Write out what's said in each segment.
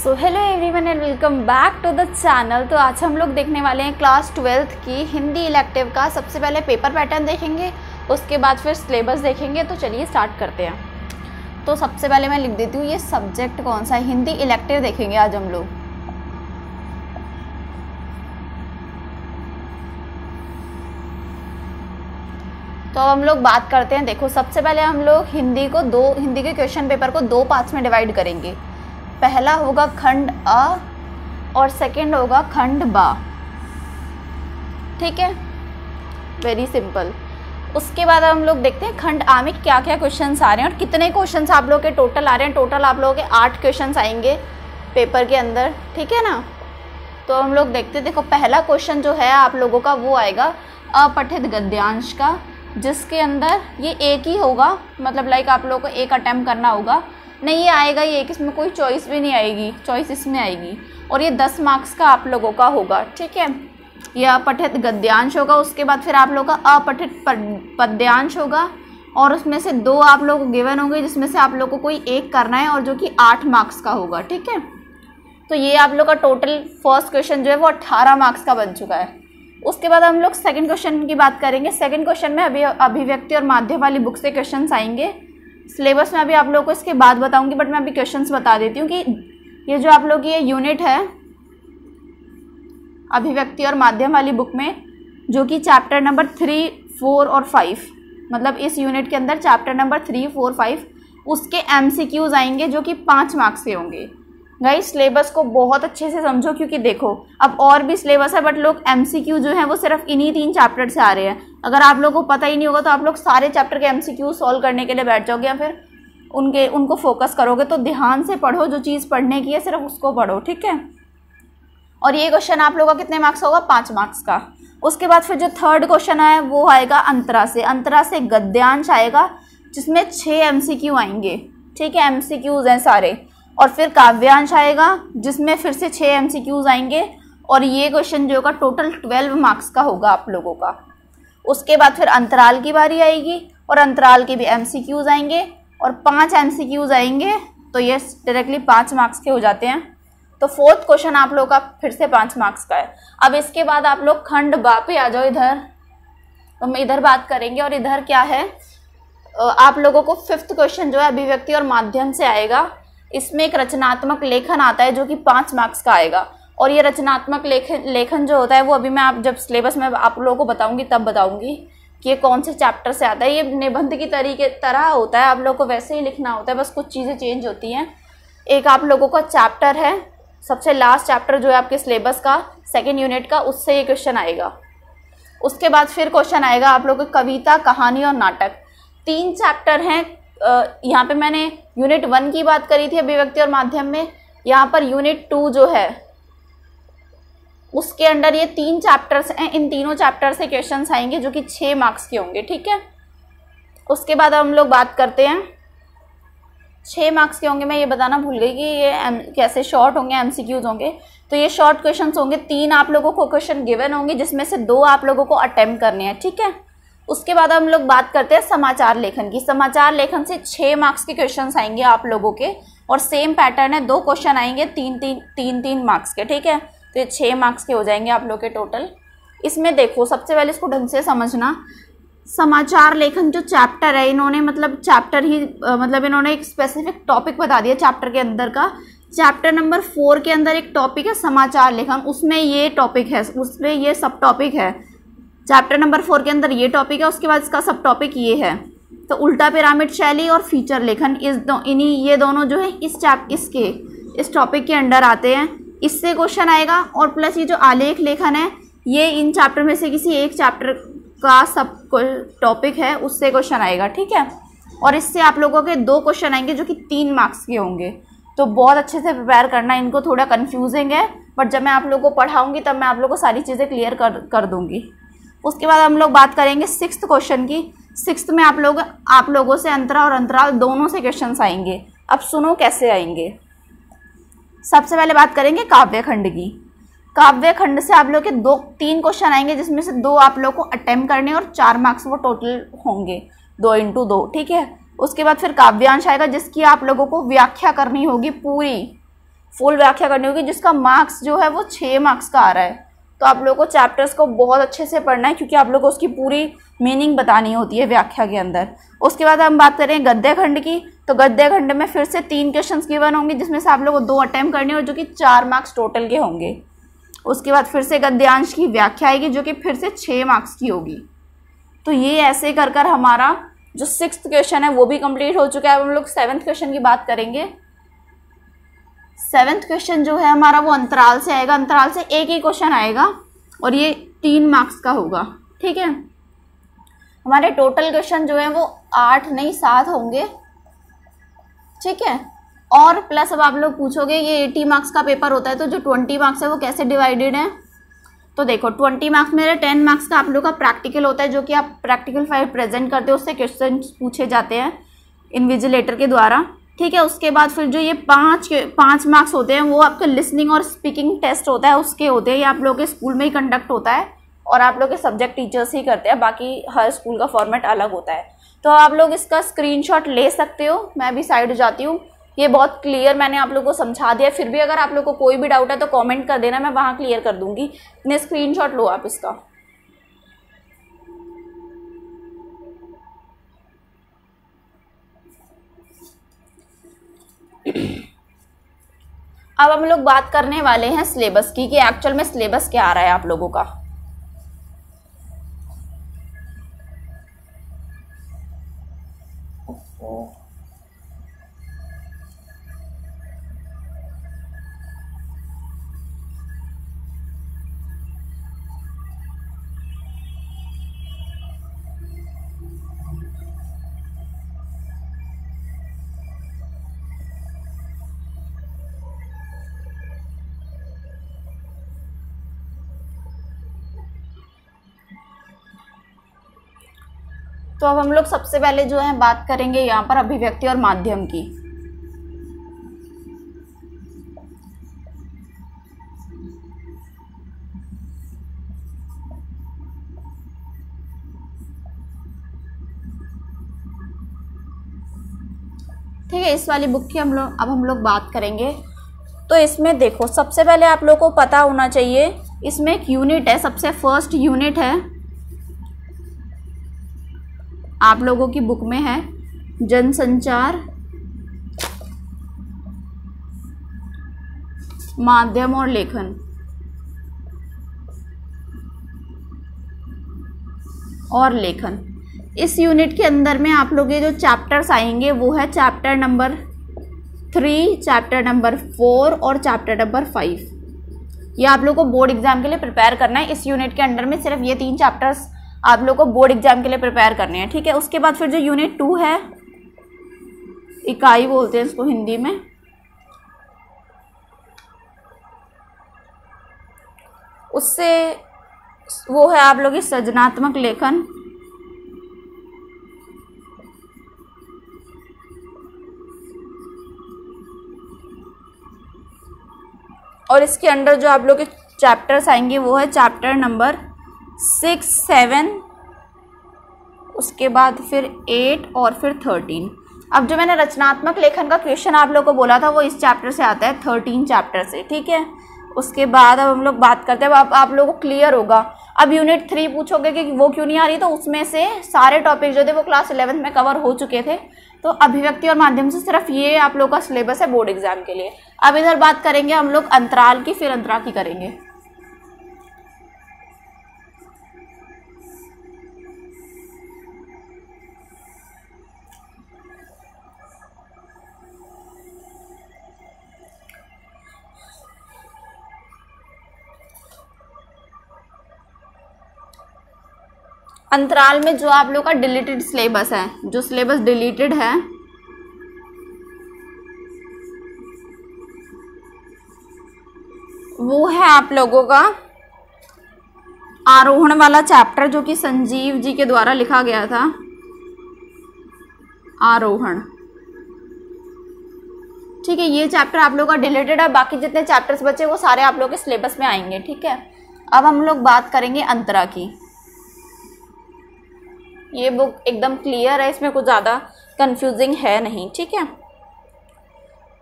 So hello everyone and welcome back to the channel. तो आज हम लोग देखने वाले हैं क्लास 12th की हिंदी इलेक्टिव का। सबसे पहले पेपर पैटर्न देखेंगे, उसके बाद फिर सिलेबस देखेंगे। तो चलिए स्टार्ट करते हैं। तो सबसे पहले मैं लिख देती हूँ ये सब्जेक्ट कौन सा है। हिंदी इलेक्टिव देखेंगे आज हम लोग। तो अब हम लोग बात करते हैं। देखो, सबसे पहले हम लोग हिंदी के क्वेश्चन पेपर को दो पार्ट्स में डिवाइड करेंगे। पहला होगा खंड अ और सेकंड होगा खंड बा। ठीक है, वेरी सिंपल। उसके बाद हम लोग देखते हैं खंड आ में क्या क्या क्वेश्चंस आ रहे हैं और कितने क्वेश्चंस आप लोग के टोटल आ रहे हैं। टोटल आप लोगों के 8 क्वेश्चंस आएंगे पेपर के अंदर। ठीक है ना। तो हम लोग देखते हैं। देखो, पहला क्वेश्चन जो है आप लोगों का वो आएगा अपठित गद्यांश का, जिसके अंदर ये एक ही होगा, मतलब लाइक आप लोगों को एक अटेम्प्ट करना होगा। नहीं, ये आएगा ये एक, इसमें कोई चॉइस भी नहीं आएगी, चॉइस इसमें आएगी। और ये 10 मार्क्स का आप लोगों का होगा। ठीक है, ये अपठित गद्यांश होगा। उसके बाद फिर आप लोगों का अपठित पद्यांश होगा और उसमें से 2 आप लोग को गिवन होंगे, जिसमें से आप लोग को कोई एक करना है और जो कि 8 मार्क्स का होगा। ठीक है, तो ये आप लोग का टोटल फर्स्ट क्वेश्चन जो है वो 18 मार्क्स का बन चुका है। उसके बाद हम लोग सेकंड क्वेश्चन की बात करेंगे। सेकंड क्वेश्चन में अभी अभिव्यक्ति और माध्यम वाली बुक से क्वेश्चंस आएंगे। सिलेबस में अभी आप लोगों को इसके बाद बताऊंगी, बट मैं अभी क्वेश्चंस बता देती हूँ कि ये जो आप लोग ये यूनिट है अभिव्यक्ति और माध्यम वाली बुक में, जो कि चैप्टर नंबर 3, 4 और 5, मतलब इस यूनिट के अंदर चैप्टर नंबर 3, 4, 5 उसके MCQs आएंगे जो कि 5 मार्क्स के होंगे। गाइस, सिलेबस को बहुत अच्छे से समझो, क्योंकि देखो अब और भी सिलेबस है, बट लोग MCQ जो है वो सिर्फ इन्हीं 3 चैप्टर से आ रहे हैं। अगर आप लोगों को पता ही नहीं होगा तो आप लोग सारे चैप्टर के MCQ सॉल्व करने के लिए बैठ जाओगे या फिर उनको फोकस करोगे। तो ध्यान से पढ़ो, जो चीज़ पढ़ने की है सिर्फ उसको पढ़ो। ठीक है, और ये क्वेश्चन आप लोगों का कितने मार्क्स होगा? 5 मार्क्स का। उसके बाद फिर जो थर्ड क्वेश्चन है वो आएगा अंतरा से। अंतरा से गद्यांश आएगा, जिसमें 6 MCQ आएंगे। ठीक है, MCQs हैं सारे। और फिर काव्यांश आएगा, जिसमें फिर से 6 MCQs आएंगे और ये क्वेश्चन जो होगा टोटल 12 मार्क्स का होगा आप लोगों का। उसके बाद फिर अंतराल की बारी आएगी और अंतराल के भी MCQs आएंगे और 5 MCQs आएंगे। तो ये डायरेक्टली 5 मार्क्स के हो जाते हैं। तो फोर्थ क्वेश्चन आप लोगों का फिर से 5 मार्क्स का है। अब इसके बाद आप लोग खंड बा पे आ जाओ इधर। तो हम इधर बात करेंगे और इधर क्या है, आप लोगों को 5th क्वेश्चन जो है अभिव्यक्ति और माध्यम से आएगा। इसमें एक रचनात्मक लेखन आता है जो कि 5 मार्क्स का आएगा। और ये रचनात्मक लेखन जो होता है वो अभी मैं आप जब सिलेबस में आप लोगों को बताऊंगी तब बताऊंगी कि ये कौन से चैप्टर से आता है। ये निबंध की तरह होता है, आप लोगों को वैसे ही लिखना होता है, बस कुछ चीज़ें चेंज होती हैं। एक आप लोगों का चैप्टर है, सबसे लास्ट चैप्टर जो है आपके सिलेबस का 2nd यूनिट का, उससे ये क्वेश्चन आएगा। उसके बाद फिर क्वेश्चन आएगा आप लोगों को कविता, कहानी और नाटक। 3 चैप्टर हैं। यहाँ पे मैंने यूनिट 1 की बात करी थी अभिव्यक्ति और माध्यम में। यहाँ पर यूनिट 2 जो है उसके अंडर ये 3 चैप्टर्स हैं। इन तीनों चैप्टर से क्वेश्चंस आएंगे जो कि 6 मार्क्स के होंगे। ठीक है, उसके बाद हम लोग बात करते हैं 6 मार्क्स के होंगे। मैं ये बताना भूल गई कि ये कैसे शॉर्ट होंगे, MCQs होंगे। तो ये शॉर्ट क्वेश्चंस होंगे। 3 आप लोगों को क्वेश्चन गिवन होंगे, जिसमें से 2 आप लोगों को अटेम्प्ट करने हैं। ठीक है, उसके बाद हम लोग बात करते हैं समाचार लेखन की। समाचार लेखन से 6 मार्क्स के क्वेश्चंस आएंगे आप लोगों के और सेम पैटर्न है, 2 क्वेश्चन आएंगे 3 मार्क्स के। ठीक है, तो ये 6 मार्क्स के हो जाएंगे आप लोग के टोटल। इसमें देखो, सबसे पहले इसको ढंग से समझना। समाचार लेखन जो चैप्टर है, इन्होंने इन्होंने एक स्पेसिफिक टॉपिक बता दिया चैप्टर के अंदर का। चैप्टर नंबर 4 के अंदर एक टॉपिक है समाचार लेखन, उसमें ये टॉपिक है, उसमें ये सब टॉपिक है। चैप्टर नंबर 4 के अंदर ये टॉपिक है, उसके बाद इसका सब टॉपिक ये है। तो उल्टा पिरामिड शैली और फीचर लेखन, ये दोनों जो है इस टॉपिक के अंडर आते हैं। इससे क्वेश्चन आएगा। और प्लस ये जो आलेख लेखन है, ये इन चैप्टर में से किसी एक चैप्टर का सब टॉपिक है, उससे क्वेश्चन आएगा। ठीक है, और इससे आप लोगों के 2 क्वेश्चन आएंगे जो कि 3 मार्क्स के होंगे। तो बहुत अच्छे से प्रिपेयर करना। इनको थोड़ा कन्फ्यूजिंग है, बट जब मैं आप लोगों को पढ़ाऊँगी तब मैं आप लोगों को सारी चीज़ें क्लियर कर दूँगी। उसके बाद हम लोग बात करेंगे 6th क्वेश्चन की। 6th में आप लोगों से अंतरा और अंतराल दोनों से क्वेश्चंस आएंगे। अब सुनो कैसे आएंगे। सबसे पहले बात करेंगे काव्य खंड की। काव्य खंड से आप लोग के 3 क्वेश्चन आएंगे, जिसमें से 2 आप लोग को अटेम्प्ट करने और 4 मार्क्स वो टोटल होंगे, 2 × 2। ठीक है, उसके बाद फिर काव्यांश आएगा, जिसकी आप लोगों को व्याख्या करनी होगी पूरी। फुल व्याख्या करनी होगी, जिसका मार्क्स जो है वो 6 मार्क्स का आ रहा है। तो आप लोगों को चैप्टर्स को बहुत अच्छे से पढ़ना है, क्योंकि आप लोगों को उसकी पूरी मीनिंग बतानी होती है व्याख्या के अंदर। उसके बाद हम बात करें गद्य खंड की, तो गद्य खंड में फिर से 3 क्वेश्चंस गिवन होंगे, जिसमें से आप लोगों को 2 अटेम्प्ट करने और जो कि 4 मार्क्स टोटल के होंगे। उसके बाद फिर से गद्यांश की व्याख्या आएगी, जो कि फिर से 6 मार्क्स की होगी। तो ये ऐसे कर कर हमारा जो 6th क्वेश्चन है वो भी कंप्लीट हो चुका है। अब हम लोग 7th क्वेश्चन की बात करेंगे। 7th क्वेश्चन जो है हमारा वो अंतराल से आएगा। अंतराल से एक ही क्वेश्चन आएगा और ये 3 मार्क्स का होगा, ठीक है। हमारे टोटल क्वेश्चन जो है वो 8 नहीं 7 होंगे, ठीक है। और प्लस अब आप लोग पूछोगे ये 80 मार्क्स का पेपर होता है, तो जो 20 मार्क्स है वो कैसे डिवाइडेड है। तो देखो 20 मार्क्स मेरे 10 मार्क्स का आप लोग का प्रैक्टिकल होता है, जो कि आप प्रैक्टिकल फाइल प्रेजेंट करते हो, उससे क्वेश्चन पूछे जाते हैं इन्विजिलेटर के द्वारा, ठीक है। उसके बाद फिर जो ये 5 मार्क्स होते हैं वो आपका लिसनिंग और स्पीकिंग टेस्ट होता है, उसके होते हैं। ये आप लोग के स्कूल में ही कंडक्ट होता है और आप लोग के सब्जेक्ट टीचर्स ही करते हैं, बाकी हर स्कूल का फॉर्मेट अलग होता है। तो आप लोग इसका स्क्रीनशॉट ले सकते हो। मैं भी साइड जाती हूँ। ये बहुत क्लियर मैंने आप लोगों को समझा दिया। फिर भी अगर आप लोग को कोई भी डाउट है तो कमेंट कर देना, मैं वहाँ क्लियर कर दूंगी। इतने स्क्रीनशॉट लो आप इसका। अब हम लोग बात करने वाले हैं सिलेबस की, कि एक्चुअल में सिलेबस क्या आ रहा है आप लोगों का। तो अब हम लोग सबसे पहले जो है बात करेंगे यहाँ पर अभिव्यक्ति और माध्यम की। ठीक है, इस वाली बुक की हम लोग बात करेंगे। तो इसमें देखो सबसे पहले आप लोग को पता होना चाहिए, इसमें एक यूनिट है, सबसे फर्स्ट यूनिट है आप लोगों की बुक में है जनसंचार, माध्यम और लेखन। इस यूनिट के अंदर में आप लोग ये जो चैप्टर्स आएंगे वो है चैप्टर नंबर 3, चैप्टर नंबर 4 और चैप्टर नंबर 5। ये आप लोग को बोर्ड एग्जाम के लिए प्रिपेयर करना है। इस यूनिट के अंडर में सिर्फ ये 3 चैप्टर्स आप लोग को बोर्ड एग्जाम के लिए प्रिपेयर करने हैं, ठीक है। उसके बाद फिर जो यूनिट 2 है, इकाई बोलते हैं इसको हिंदी में, उससे वो है आप लोग की सृजनात्मक लेखन। और इसके अंडर जो आप लोग के चैप्टर्स आएंगे वो है चैप्टर नंबर 6, 7, उसके बाद फिर 8 और फिर 13। अब जो मैंने रचनात्मक लेखन का क्वेश्चन आप लोग को बोला था वो इस चैप्टर से आता है, 13 चैप्टर से, ठीक है। उसके बाद अब हम लोग बात करते हैं, अब आप लोगों को क्लियर होगा। अब यूनिट 3 पूछोगे कि वो क्यों नहीं आ रही, तो उसमें से सारे टॉपिक जो थे वो क्लास 11th में कवर हो चुके थे। तो अभिव्यक्ति और माध्यम से सिर्फ ये आप लोग का सिलेबस है बोर्ड एग्जाम के लिए। अब इधर बात करेंगे हम लोग अंतराल की, फिर अंतरा की करेंगे। अंतराल में जो आप लोग का डिलीटेड सिलेबस है, जो सिलेबस डिलीटेड है वो है आप लोगों का आरोहण वाला चैप्टर, जो कि संजीव जी के द्वारा लिखा गया था, आरोहण, ठीक है। ये चैप्टर आप लोग का डिलीटेड है, बाकी जितने चैप्टर्स बचे वो सारे आप लोग के सिलेबस में आएंगे, ठीक है। अब हम लोग बात करेंगे अंतरा की। ये बुक एकदम क्लियर है, इसमें कुछ ज़्यादा कंफ्यूजिंग है नहीं, ठीक है।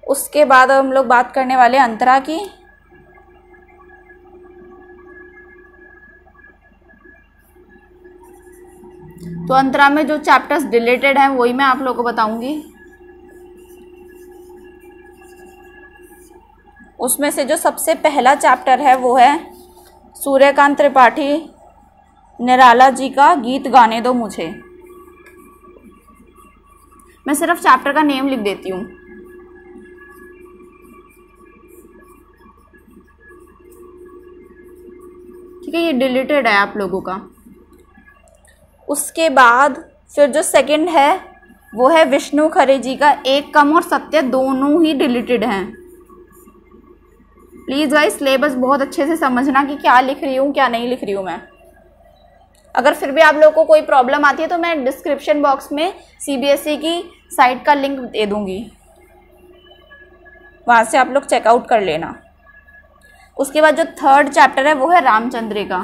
उसके बाद हम लोग बात करने वाले अंतरा की। तो अंतरा में जो चैप्टर्स डिलीटेड हैं वही मैं आप लोगों को बताऊंगी। उसमें से जो सबसे पहला चैप्टर है वो है सूर्यकांत त्रिपाठी निराला जी का गीत गाने दो मुझे। मैं सिर्फ चैप्टर का नेम लिख देती हूँ। ठीक है, ये डिलीटेड है आप लोगों का। उसके बाद फिर जो सेकंड है वो है विष्णु खरे जी का एक कम और सत्य, दोनों ही डिलीटेड हैं। प्लीज़ गाइस सिलेबस बहुत अच्छे से समझना कि क्या लिख रही हूँ क्या नहीं लिख रही हूँ मैं। अगर फिर भी आप लोगों को कोई प्रॉब्लम आती है तो मैं डिस्क्रिप्शन बॉक्स में सीबीएसई की साइट का लिंक दे दूँगी, वहाँ से आप लोग चेकआउट कर लेना। उसके बाद जो थर्ड चैप्टर है वो है रामचंद्र का।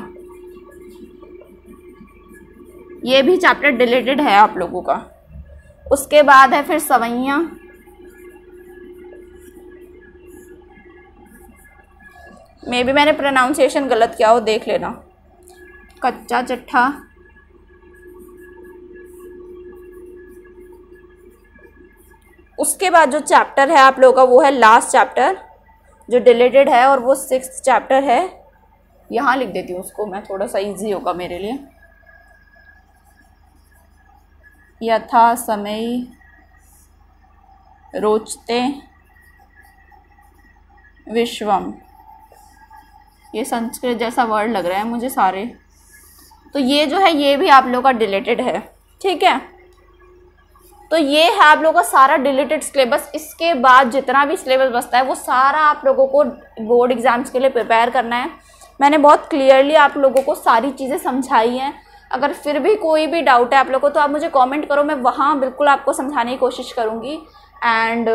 ये भी चैप्टर डिलीटेड है आप लोगों का। उसके बाद है फिर सवैया, मे भी मैंने प्रोनाउंसिएशन गलत किया हो, देख लेना। कच्चा चट्ठा, उसके बाद जो चैप्टर है आप लोगों का वो है लास्ट चैप्टर जो डिलीटेड है, और वो 6th चैप्टर है। यहाँ लिख देती हूँ उसको मैं, थोड़ा सा इजी होगा मेरे लिए। यथा समय रोचते विश्वम, ये संस्कृत जैसा वर्ड लग रहा है मुझे सारे। तो ये जो है ये भी आप लोगों का डिलीटेड है। ठीक है, तो ये है आप लोगों का सारा डिलीटेड सिलेबस। इसके बाद जितना भी सिलेबस बचता है वो सारा आप लोगों को बोर्ड एग्जाम्स के लिए प्रिपेयर करना है। मैंने बहुत क्लियरली आप लोगों को सारी चीज़ें समझाई हैं। अगर फिर भी कोई भी डाउट है आप लोगों को तो आप मुझे कमेंट करो, मैं वहाँ बिल्कुल आपको समझाने की कोशिश करूँगी। एंड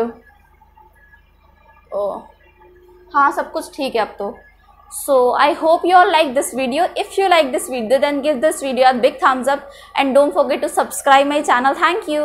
हाँ, सब कुछ ठीक है अब तो। So I hope you all like this video. If you like this video then give this video a big thumbs up and don't forget to subscribe my channel. Thank you.